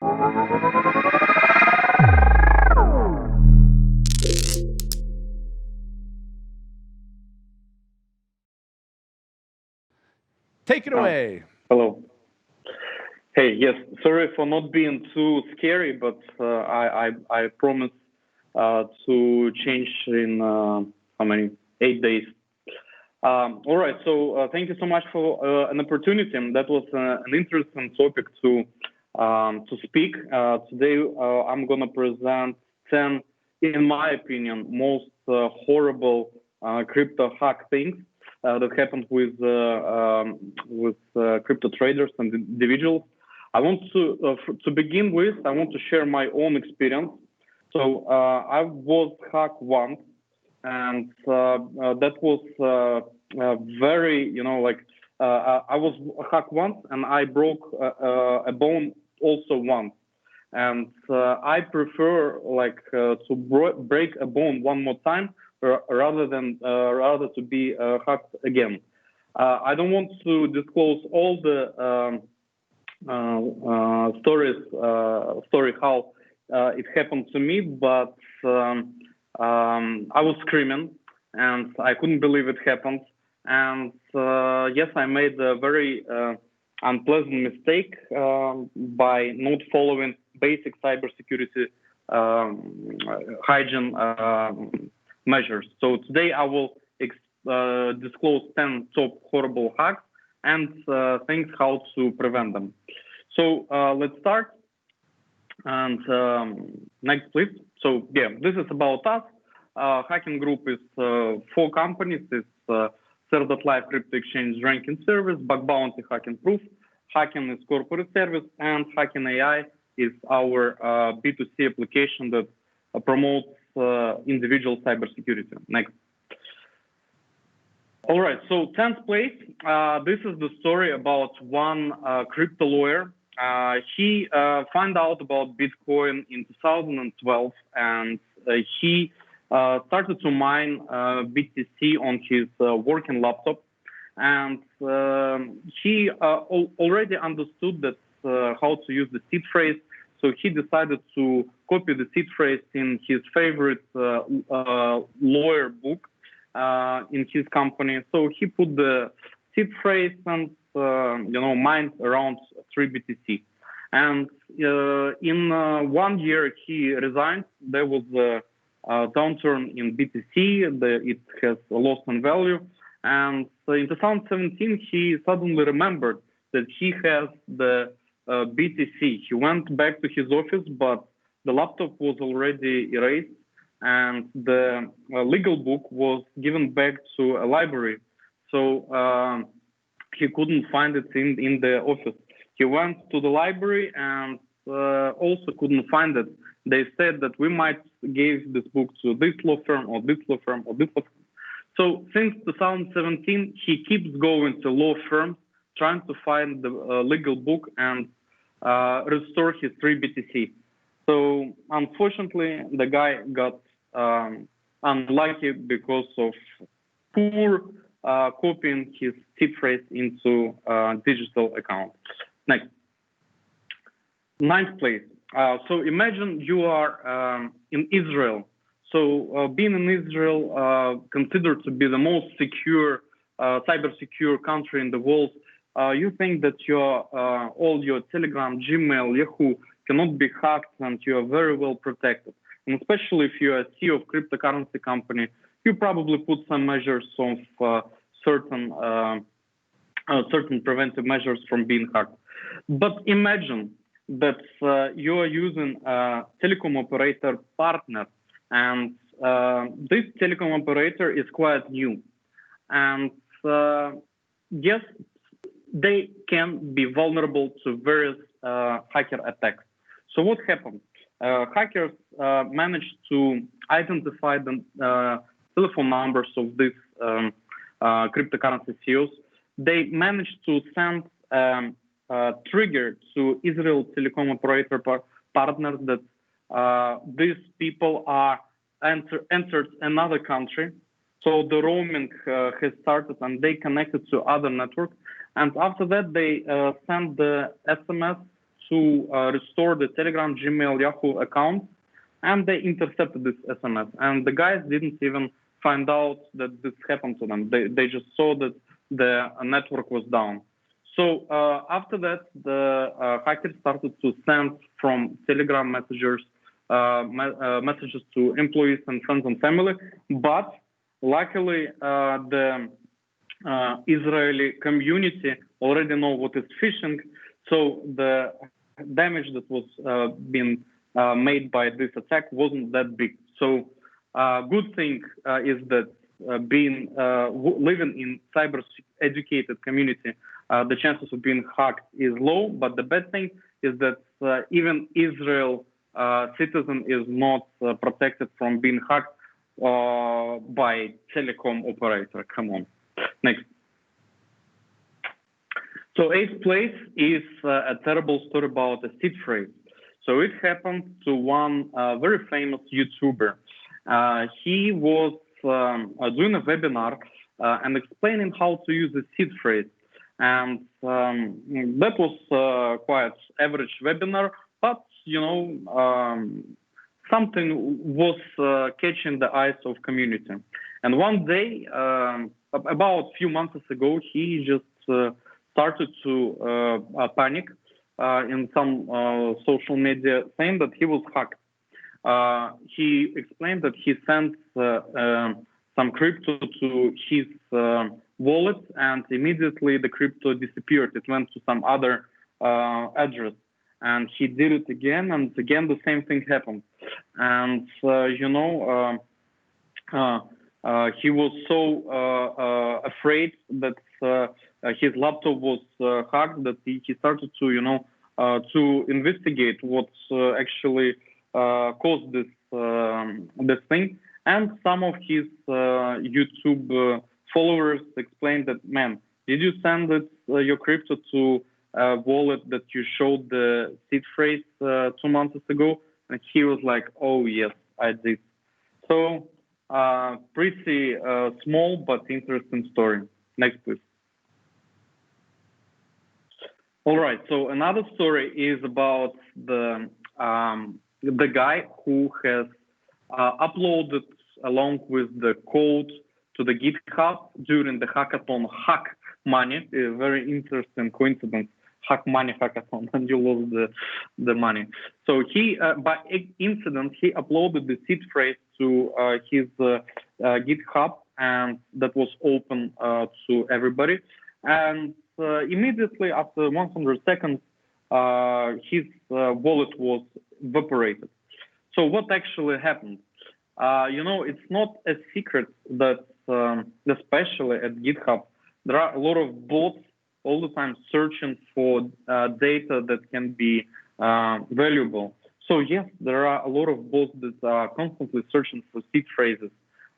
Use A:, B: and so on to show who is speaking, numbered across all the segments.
A: Take it away.
B: Hello. Hey, yes, sorry for not being too scary, but I promise to change in how many? 8 days. All right, so thank you so much for an opportunity. That was an interesting topic to speak. Today, I'm going to present 10, in my opinion, most horrible crypto hack things that happened with crypto traders and individuals. I want to begin with, I want to share my own experience. So I was hacked once, and that was very, I was hacked once, and I broke a bone also once. And I prefer to break a bone one more time rather to be hacked again. I don't want to disclose all the story how it happened to me, but I was screaming and I couldn't believe it happened. And yes, I made a very unpleasant mistake by not following basic cybersecurity hygiene measures. So today I will disclose 10 top horrible hacks and things how to prevent them. So let's start. And next, please. So yeah, this is about us. Hacking Group is 4 companies. It's Server.Live Crypto Exchange Ranking Service, Bug Bounty Hacking Proof, Hacking is corporate service, and Hacking AI is our B2C application that promotes individual cybersecurity. Next. All right, so 10th place. This is the story about one crypto lawyer. He found out about Bitcoin in 2012, and he started to mine BTC on his working laptop. And he already understood that how to use the seed phrase. So he decided to copy the seed phrase in his favorite lawyer book in his company. So he put the seed phrase and mined around 3 BTC. And in 1 year he resigned. There was a downturn in BTC. It has lost in value. And in 2017 he suddenly remembered that he has the BTC. He went back to his office, but the laptop was already erased, and the legal book was given back to a library. So he couldn't find it in the office. He went to the library and also couldn't find it. They said that we might give this book to this law firm or this law firm or this law firm. So since 2017, he keeps going to law firms, trying to find the legal book and restore his 3 BTC. So unfortunately, the guy got unlucky because of poor copying his seed phrase into digital account. Next. 9th place. So imagine you are in Israel. So being in Israel, considered to be the most secure, cyber secure country in the world, you think that all your Telegram, Gmail, Yahoo cannot be hacked and you are very well protected. And especially if you are a CEO of cryptocurrency company, you probably put some measures of certain preventive measures from being hacked. But imagine that you are using a telecom operator partner, and this telecom operator is quite new. And yes, they can be vulnerable to various hacker attacks. So what happened? Hackers managed to identify the telephone numbers of these cryptocurrency CEOs. They managed to send trigger to Israel telecom operator partners that these people are entered another country. So the roaming has started and they connected to other networks. And after that, they send the SMS to restore the Telegram, Gmail, Yahoo account, and they intercepted this SMS. And the guys didn't even find out that this happened to them. They just saw that the network was down. So after that, the hackers started to send from Telegram messages to employees and friends and family. But luckily, the Israeli community already know what is phishing. So the damage that was being made by this attack wasn't that big. So good thing is that living in cyber-educated community, the chances of being hacked is low. But the bad thing is that even Israel citizen is not protected from being hacked by telecom operator. Come on. Next. So eighth place is a terrible story about a seed phrase. So it happened to one very famous YouTuber. He was doing a webinar and explaining how to use the seed phrase. And that was quite average webinar, but, you know, something was catching the eyes of community. And one day, about a few months ago, he just started to panic in some social media, saying that he was hacked. He explained that he sent some crypto to his wallet, and immediately the crypto disappeared. It went to some other address, and he did it again, and again the same thing happened. And you know, he was so afraid that his laptop was hacked that he started to, you know, to investigate what actually caused this this thing. And some of his YouTube followers explained that, man, did you send it, your crypto to a wallet that you showed the seed phrase 2 months ago? And he was like, oh yes, I did. So pretty small but interesting story. Next, please. All right. So another story is about the guy who has uploaded along with the code to the GitHub during the hackathon Hack Money. A very interesting coincidence. Hack Money hackathon, and you lost the money. So he, by incident, he uploaded the seed phrase to his GitHub, and that was open to everybody. And immediately after 100 seconds, his wallet was evaporated. So what actually happened? You know, it's not a secret that, especially at GitHub, there are a lot of bots all the time searching for data that can be valuable. So yes, there are a lot of bots that are constantly searching for seed phrases,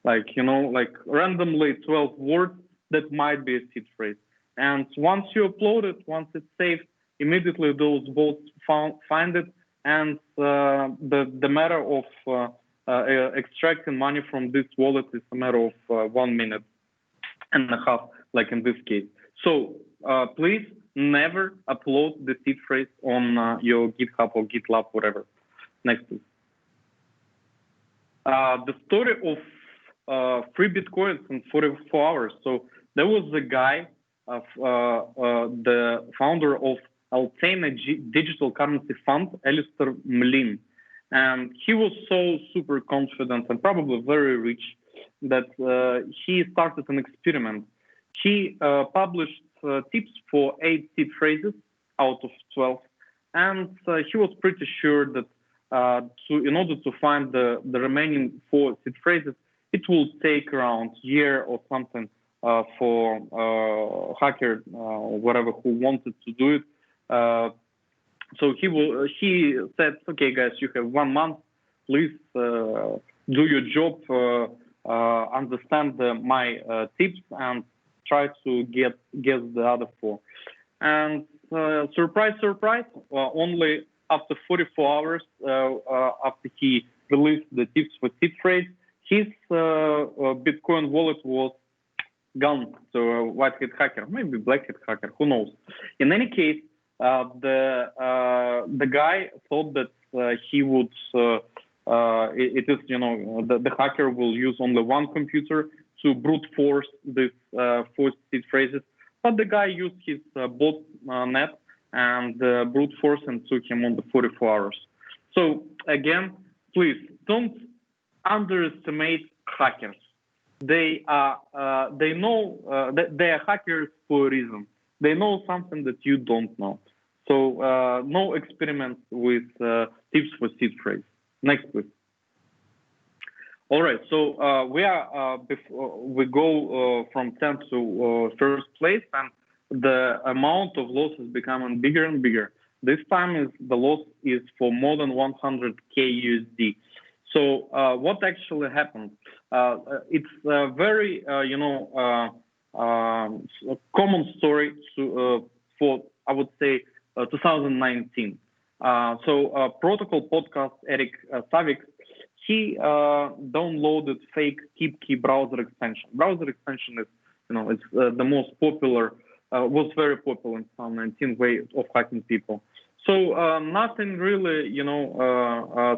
B: like, you know, like randomly 12 words that might be a seed phrase. And once you upload it, once it's saved, immediately those bots find it, and the matter of extracting money from this wallet is a matter of 1 minute and a half, like in this case. So please never upload the seed phrase on your GitHub or GitLab, whatever. Next, please. The story of 3 Bitcoins in 44 hours. So there was a guy, the founder of Altena Digital Currency Fund, Alistair Mlin. And he was so super confident and probably very rich that he started an experiment. He published tips for 8 seed phrases out of 12. And he was pretty sure that in order to find the remaining 4 seed phrases, it will take around a year or something for hacker or whatever who wanted to do it. So he said, okay, guys, you have 1 month. Please do your job, understand my tips, and try to guess the other 4. And surprise, surprise, only after 44 hours after he released the tips for seed phrase, his Bitcoin wallet was gone. So white hat hacker, maybe black hat hacker, who knows. In any case, the guy thought that he would it is the hacker will use only one computer to brute force these 4 seed phrases, but the guy used his bot net and brute force and took him on the 44 hours. So again, please don't underestimate hackers. They know that they are hackers for a reason. They know something that you don't know. So no experiments with tips for seed phrase. Next, please. All right. So we go from 10th to first place, and the amount of loss is becoming bigger and bigger. This time the loss is for more than 100K USD. So what actually happened? It's a very common story for, I would say, 2019. So protocol podcast Eric Savik, he downloaded fake KeepKey browser extension. Browser extension is, it's the most popular, was very popular in 2019 way of hacking people. So nothing really,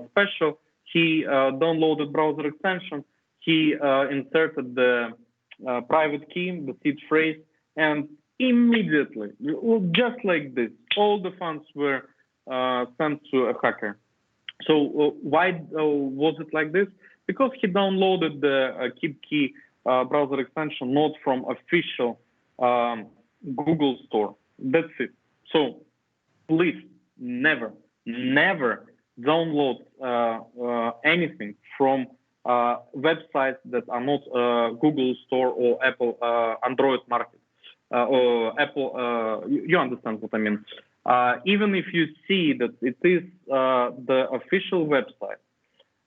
B: special. He downloaded browser extension. He inserted the private key, the seed phrase, and immediately, just like this, all the funds were sent to a hacker. So why was it like this? Because he downloaded the KeepKey browser extension not from official Google store. That's it. So please never download anything from websites that are not Google Store or Apple Android market or Apple. You understand what I mean? Even if you see that it is the official website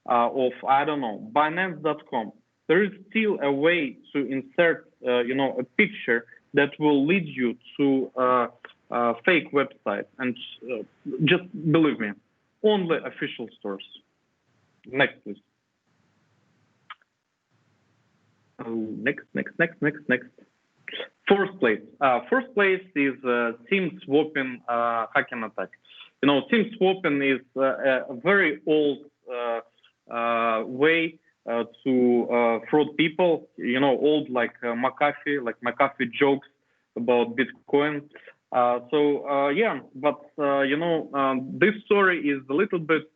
B: of, I don't know, Binance.com, there is still a way to insert, a picture that will lead you to a fake website. And just believe me, only official stores. Next, please. Next. First place. First place is SIM swapping hacking attack. SIM swapping is a very old way to fraud people. Old like McAfee jokes about Bitcoin. But this story is a little bit,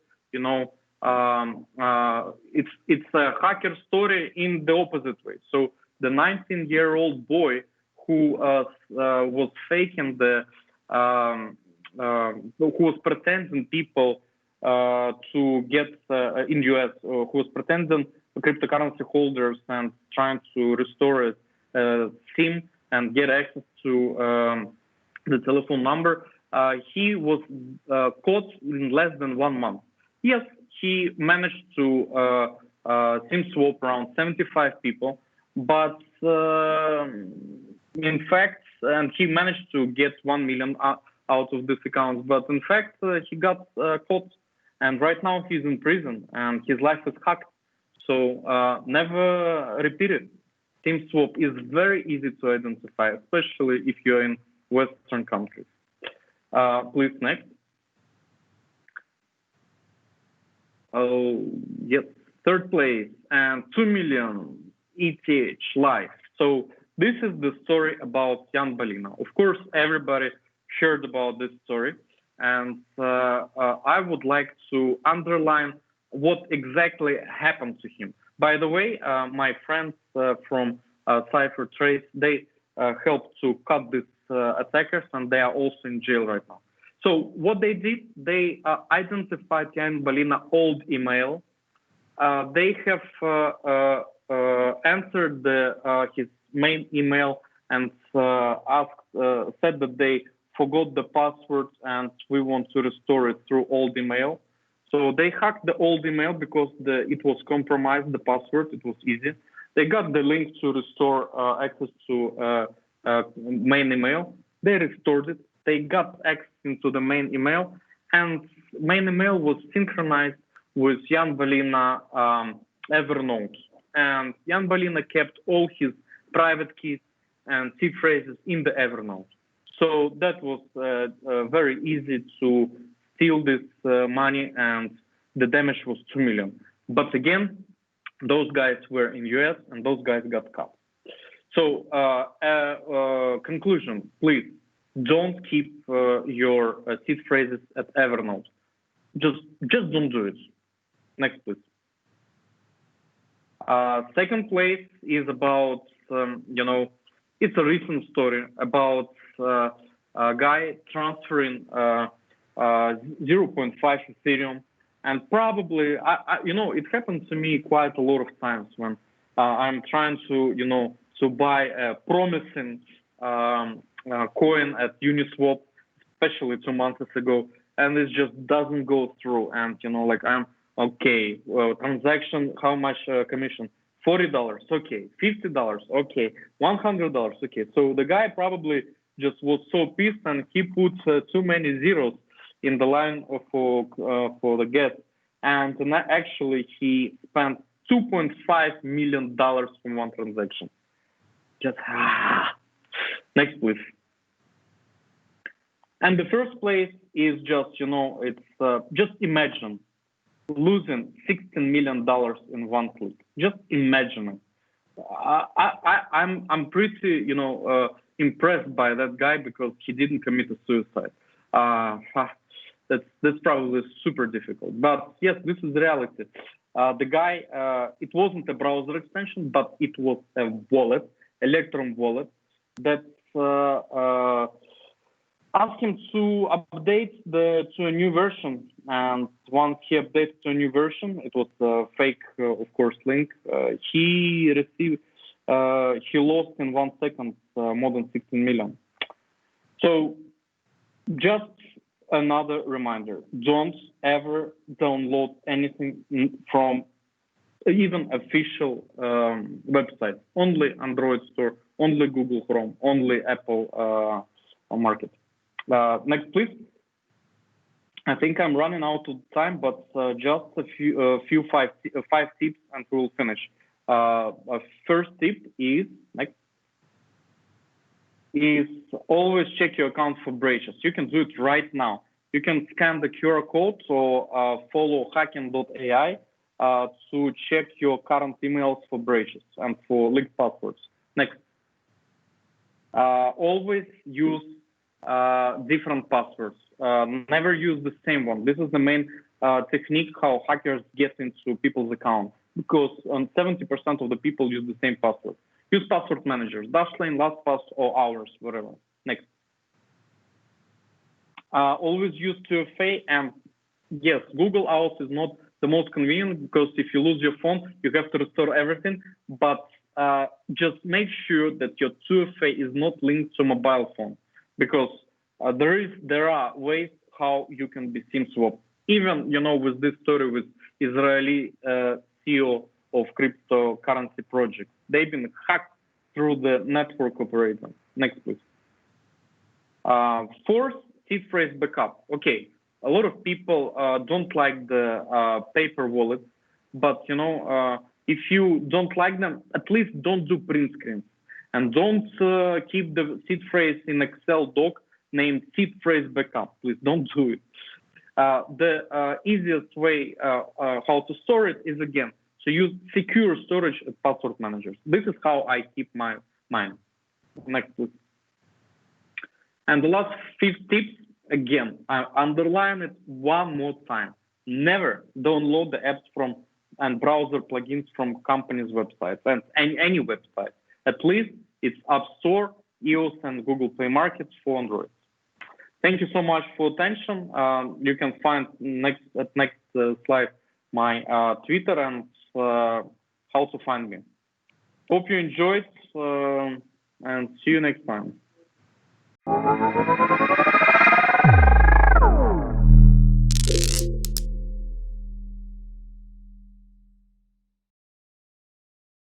B: it's a hacker story in the opposite way. So the 19-year-old boy who was faking who was pretending people to get in US, who was pretending cryptocurrency holders and trying to restore a SIM and get access to the telephone number. He was caught in less than 1 month. Yes, he managed to SIM swap around 75 people, but in fact, and he managed to get 1 million out of this account, but in fact, he got caught, and right now he's in prison and his life is hacked. So never repeat it. SIM swap is very easy to identify, especially if you're in Western countries. Please, next. Oh, yes, third place and 2 million ETH live. So this is the story about Jan Balina. Of course, everybody heard about this story, and I would like to underline what exactly happened to him. By the way, my friends from CipherTrace, they helped to cut these attackers, and they are also in jail right now. So what they did, they identified Jan Balina old email. They have answered his main email and said that they forgot the password and we want to restore it through old email. So they hacked the old email because it was compromised, the password, it was easy. They got the link to restore access to main email. They restored it. They got access into the main email, and main email was synchronized with Jan Balina Evernote. And Jan Balina kept all his private keys and seed phrases in the Evernote. So that was very easy to steal this money, and the damage was 2 million. But again, those guys were in US and those guys got caught. So conclusion, please don't keep your seed phrases at Evernote. Just don't do it. Next, please. Second place is about, it's a recent story about a guy transferring 0.5 Ethereum. And probably, it happens to me quite a lot of times when I'm trying to, to buy a promising coin at Uniswap, especially 2 months ago, and it just doesn't go through. And, I'm okay, transaction, how much commission? $40, okay. $50, okay. $100, okay. So the guy probably just was so pissed and he put too many zeros in the line for the get, and actually he spent $2.5 million from one transaction. Just next, please. And the first place is just, it's just imagine losing $16 million in one click. Just imagine it. I'm pretty, impressed by that guy because he didn't commit a suicide. That's probably super difficult. But yes, this is reality. The guy, it wasn't a browser extension, but it was a wallet, Electrum wallet, that asked him to update to a new version. And once he updated to a new version, it was a fake, of course, link. He lost in 1 second more than 16 million. So just another reminder, don't ever download anything from even official website, only Android store, only Google Chrome, only Apple Market. Next, please. I think I'm running out of time, but just five tips and we'll finish. First tip is, always check your account for breaches. You can do it right now. You can scan the QR code or follow hacking.ai to check your current emails for breaches and for leaked passwords. Next. Always use different passwords. Never use the same one. This is the main technique how hackers get into people's accounts, because 70% of the people use the same password. Use password managers, Dashlane, LastPass, or ours, whatever. Next. Always use 2FA, and yes, Google Auth is not the most convenient because if you lose your phone, you have to restore everything, but just make sure that your 2FA is not linked to mobile phone, because there are ways how you can be SIM swapped. Even, with this story with Israeli CEO of cryptocurrency project, they've been hacked through the network operator. Next, please. Fourth, seed phrase backup. Okay, a lot of people don't like the paper wallet, but if you don't like them, at least don't do print screens, and don't keep the seed phrase in Excel doc named seed phrase backup. Please don't do it. The easiest way how to store it is, again, to use secure storage as password managers. This is how I keep mine. Next, please. And the last 5 tips, again, I underline it one more time. Never download the apps from and browser plugins from companies' websites and any website. At least it's App Store, iOS, and Google Play Markets for Android. Thank you so much for attention. You can find next slide my Twitter and how to find me. Hope you enjoyed and see you next time.